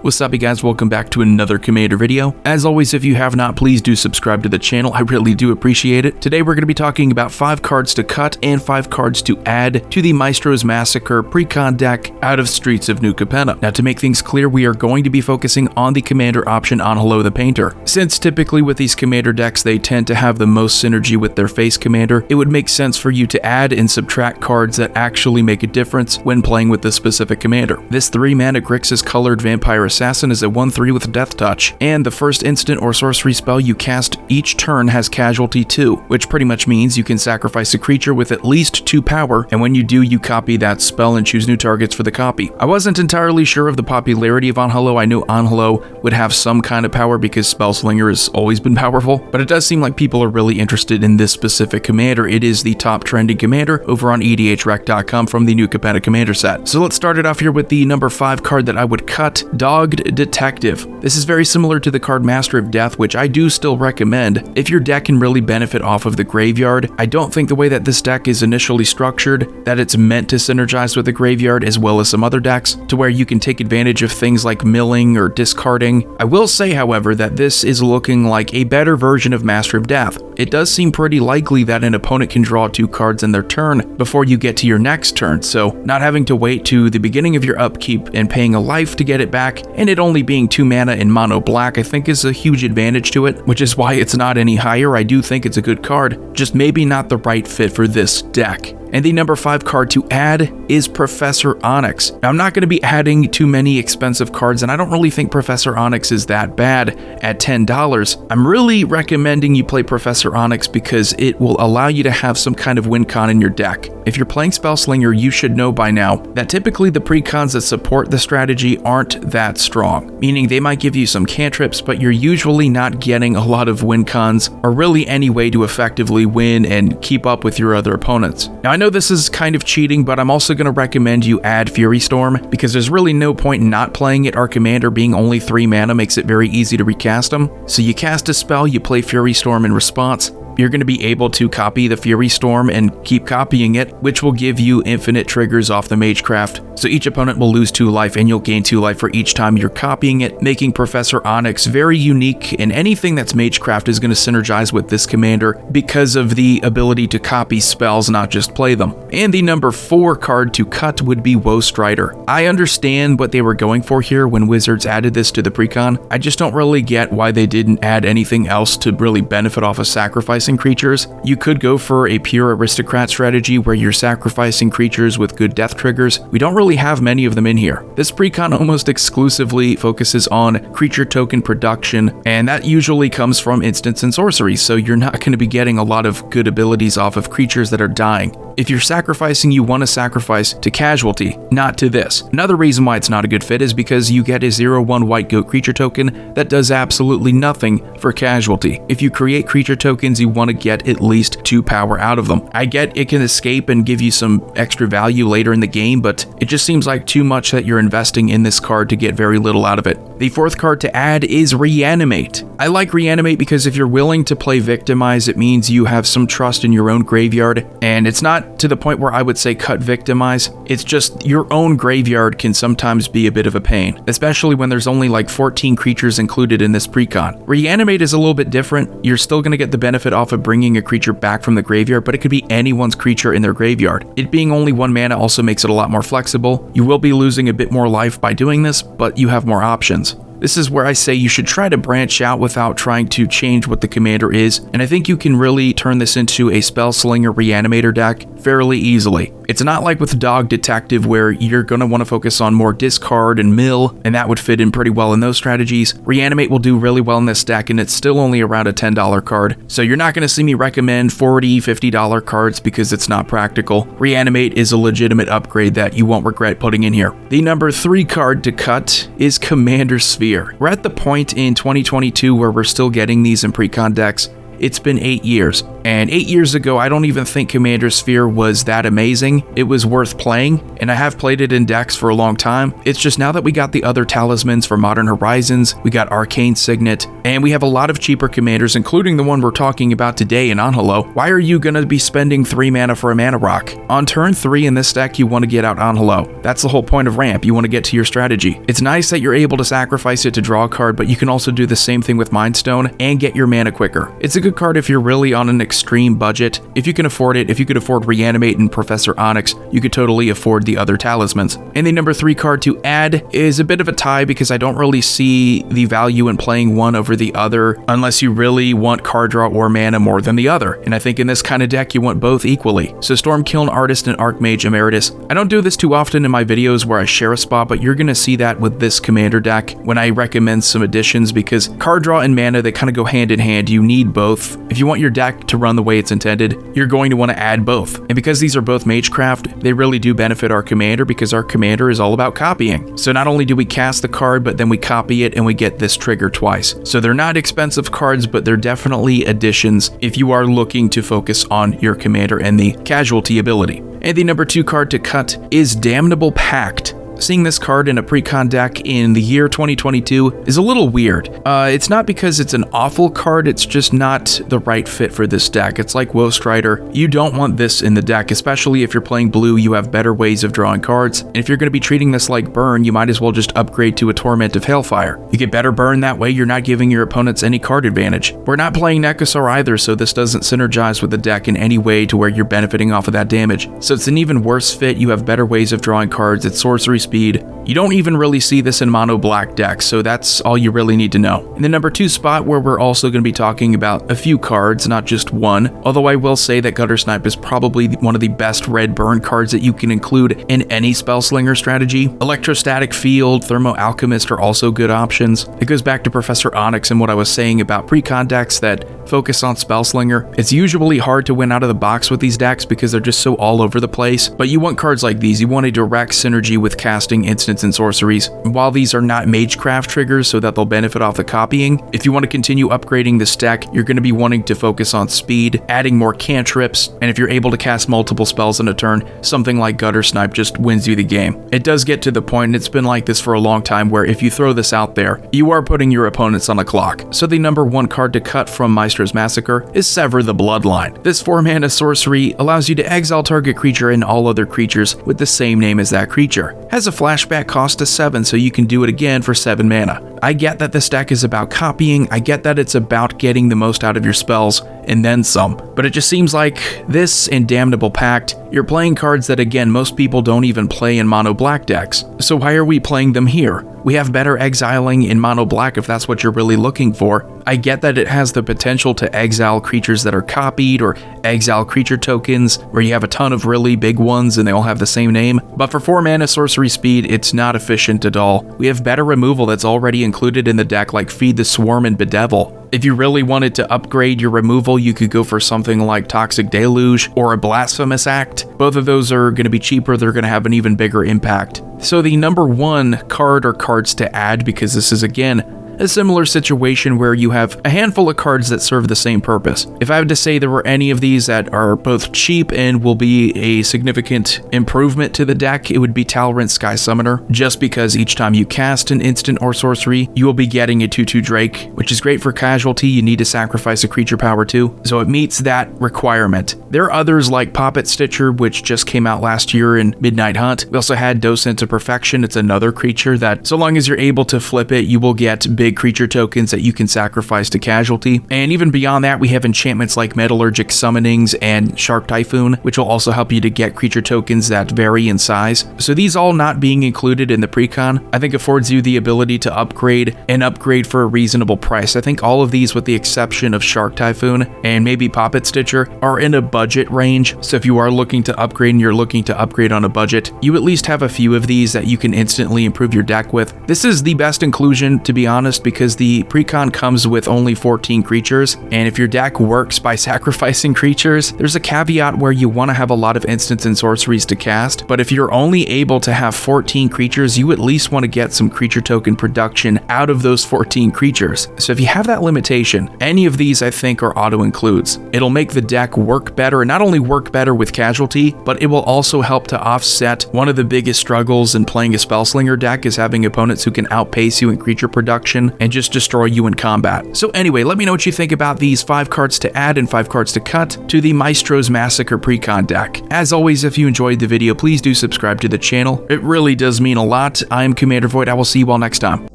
What's up, you guys? Welcome back to another Commander video. As always, if you have not, please do subscribe to the channel. I really do appreciate it. Today we're going to be talking about 5 cards to cut and 5 cards to add to the Maestros Massacre Precon deck out of Streets of New Capenna. Now, to make things clear, we are going to be focusing on the Commander option on Hello the Painter. Since typically with these Commander decks, they tend to have the most synergy with their face Commander, it would make sense for you to add and subtract cards that actually make a difference when playing with this specific Commander. This 3-mana Grixis colored Vampire Assassin is a 1/3 with Death Touch, and the first instant or sorcery spell you cast each turn has Casualty 2, which pretty much means you can sacrifice a creature with at least 2 power, and when you do, you copy that spell and choose new targets for the copy. I wasn't entirely sure of the popularity of On Hello. I knew On Hello would have some kind of power because Spellslinger has always been powerful, but it does seem like people are really interested in this specific Commander. It is the top trending Commander over on EDHREC.com from the New Capenna Commander set. So let's start it off here with the number 5 card that I would cut, Dogged Detective. This is very similar to the card Master of Death, which I do still recommend if your deck can really benefit off of the graveyard. I don't think the way that this deck is initially structured, that it's meant to synergize with the graveyard as well as some other decks, to where you can take advantage of things like milling or discarding. I will say, however, that this is looking like a better version of Master of Death. It does seem pretty likely that an opponent can draw 2 cards in their turn before you get to your next turn, so not having to wait to the beginning of your upkeep and paying a life to get it back, and it only being 2 mana in mono black, I think is a huge advantage to it, which is why it's not any higher. I do think it's a good card, just maybe not the right fit for this deck. And the number 5 card to add is Professor Onyx. Now, I'm not going to be adding too many expensive cards, and I don't really think Professor Onyx is that bad at $10. I'm really recommending you play Professor Onyx because it will allow you to have some kind of win con in your deck. If you're playing Spellslinger, you should know by now that typically the precons that support the strategy aren't that strong, meaning they might give you some cantrips, but you're usually not getting a lot of win cons or really any way to effectively win and keep up with your other opponents. Now, I know this is kind of cheating, but I'm also going to recommend you add Fury Storm because there's really no point in not playing it. Our Commander being only 3 mana makes it very easy to recast them. So you cast a spell, you play Fury Storm in response. You're going to be able to copy the Fury Storm and keep copying it, which will give you infinite triggers off the Magecraft. So each opponent will lose 2 life and you'll gain 2 life for each time you're copying it, making Professor Onyx very unique, and anything that's Magecraft is going to synergize with this Commander because of the ability to copy spells, not just play them. And the number 4 card to cut would be Woe Strider. I understand what they were going for here when Wizards added this to the precon. I just don't really get why they didn't add anything else to really benefit off of sacrificing creatures. You could go for a pure aristocrat strategy where you're sacrificing creatures with good death triggers. We don't really have many of them in here. This precon almost exclusively focuses on creature token production, and that usually comes from instants and sorceries, so you're not going to be getting a lot of good abilities off of creatures that are dying. If you're sacrificing, you want to sacrifice to Casualty, not to this. Another reason why it's not a good fit is because you get a 0/1 white goat creature token that does absolutely nothing for Casualty. If you create creature tokens, you want to get at least 2 power out of them. I get it can escape and give you some extra value later in the game, but it just seems like too much that you're investing in this card to get very little out of it. The 4th card to add is Reanimate. I like Reanimate because if you're willing to play Victimize, it means you have some trust in your own graveyard, and it's not to the point where I would say cut Victimize. It's just your own graveyard can sometimes be a bit of a pain, especially when there's only like 14 creatures included in this precon. Reanimate is a little bit different. You're still going to get the benefit off of bringing a creature back from the graveyard, but it could be anyone's creature in their graveyard. It being only 1 mana also makes it a lot more flexible. You will be losing a bit more life by doing this, but you have more options. This is where I say you should try to branch out without trying to change what the Commander is, and I think you can really turn this into a Spellslinger Reanimator deck fairly easily. It's not like with Dog Detective where you're going to want to focus on more discard and mill, and that would fit in pretty well in those strategies. Reanimate will do really well in this deck, and it's still only around a $10 card, so you're not going to see me recommend $40, $50 cards because it's not practical. Reanimate is a legitimate upgrade that you won't regret putting in here. The number 3 card to cut is Commander Sphere. We're at the point in 2022 where we're still getting these in precon decks. It's been 8 years. And 8 years ago, I don't even think Commander Sphere was that amazing. It was worth playing, and I have played it in decks for a long time. It's just now that we got the other talismans for Modern Horizons, we got Arcane Signet, and we have a lot of cheaper commanders, including the one we're talking about today in Anhelo. Why are you going to be spending 3 mana for a mana rock? On turn 3 in this deck, you want to get out Anhelo. That's the whole point of ramp. You want to get to your strategy. It's nice that you're able to sacrifice it to draw a card, but you can also do the same thing with Mind Stone and get your mana quicker. It's a good card if you're really on an extreme budget. If you can afford it, if you could afford Renimate and Professor Onyx, you could totally afford the other talismans. And the number 3 card to add is a bit of a tie because I don't really see the value in playing one over the other unless you really want card draw or mana more than the other. And I think in this kind of deck, you want both equally. So Storm Kiln Artist and Archmage Emeritus. I don't do this too often in my videos where I share a spot, but you're going to see that with this commander deck when I recommend some additions because card draw and mana, they kind of go hand in hand. You need both. If you want your deck to run the way it's intended, you're going to want to add both. And because these are both Magecraft, they really do benefit our commander because our commander is all about copying. So not only do we cast the card, but then we copy it and we get this trigger twice. So they're not expensive cards, but they're definitely additions if you are looking to focus on your commander and the casualty ability. And the number 2 card to cut is Damnable Pact. Seeing this card in a Precon deck in the year 2022 is a little weird. It's not because it's an awful card, it's just not the right fit for this deck. It's like Woe Strider. You don't want this in the deck, especially if you're playing blue, you have better ways of drawing cards. And if you're going to be treating this like burn, you might as well just upgrade to a Torment of Hailfire. You get better burn that way, you're not giving your opponents any card advantage. We're not playing Nekosar either, so this doesn't synergize with the deck in any way to where you're benefiting off of that damage. So it's an even worse fit, you have better ways of drawing cards, it's sorcery speed. You don't even really see this in mono black decks, so that's all you really need to know. In the number 2 spot, where we're also going to be talking about a few cards, not just one, although I will say that Gutter Snipe is probably one of the best red burn cards that you can include in any Spellslinger strategy. Electrostatic Field, Thermo Alchemist are also good options. It goes back to Professor Onyx and what I was saying about Precon decks that focus on Spellslinger. It's usually hard to win out of the box with these decks because they're just so all over the place, but you want cards like these. You want a direct synergy with casting instants and sorceries. While these are not Magecraft triggers so that they'll benefit off the copying, if you want to continue upgrading this deck, you're going to be wanting to focus on speed, adding more cantrips, and if you're able to cast multiple spells in a turn, something like Gutter Snipe just wins you the game. It does get to the point, and it's been like this for a long time, where if you throw this out there, you are putting your opponents on a clock. So the number 1 card to cut from Maestros Massacre is Sever the Bloodline. This 4-mana sorcery allows you to exile target creature and all other creatures with the same name as that creature. Has a flashback cost of 7, so you can do it again for 7 mana. I get that this deck is about copying, I get that it's about getting the most out of your spells, and then some, but it just seems like this and Damnable Pact, you're playing cards that again most people don't even play in mono black decks. So why are we playing them here? We have better exiling in mono black if that's what you're really looking for. I get that it has the potential to exile creatures that are copied or exile creature tokens where you have a ton of really big ones and they all have the same name, but for 4 mana sorcery speed, it's not efficient at all. We have better removal that's already included in the deck like Feed the Swarm and Bedevil. If you really wanted to upgrade your removal, you could go for something like Toxic Deluge or a Blasphemous Act. Both of those are going to be cheaper, they're going to have an even bigger impact. So the number 1 card or cards to add, because this is again a similar situation where you have a handful of cards that serve the same purpose. If I had to say there were any of these that are both cheap and will be a significant improvement to the deck, it would be Talrent Sky Summoner, just because each time you cast an instant or sorcery, you will be getting a 2/2 Drake, which is great for casualty. You need to sacrifice a creature power too, so it meets that requirement. There are others like Poppet Stitcher, which just came out last year in Midnight Hunt. We also had Docent to Perfection. It's another creature that, so long as you're able to flip it, you will get big creature tokens that you can sacrifice to casualty. And even beyond that, we have enchantments like Metallurgic Summonings and Sharp Typhoon, which will also help you to get creature tokens that vary in size. So these all not being included in the Precon, I think affords you the ability to upgrade and upgrade for a reasonable price. I think all of these, with the exception of Shark Typhoon and maybe Poppet Stitcher, are in a budget range. So if you are looking to upgrade and you're looking to upgrade on a budget, you at least have a few of these that you can instantly improve your deck with. This is the best inclusion, to be honest, honest, because the Precon comes with only 14 creatures, and if your deck works by sacrificing creatures, there's a caveat where you want to have a lot of instants and sorceries to cast, but if you're only able to have 14 creatures, you at least want to get some creature token production out of those 14 creatures. So if you have that limitation, any of these I think are auto-includes. It'll make the deck work better, and not only work better with casualty, but it will also help to offset one of the biggest struggles in playing a Spellslinger deck is having opponents who can outpace you in creature production and just destroy you in combat. So anyway, let me know what you think about these 5 cards to add and 5 cards to cut to the Maestros Massacre Precon deck. As always, if you enjoyed the video, please do subscribe to the channel. It really does mean a lot. I'm Commander Void. I will see you all next time.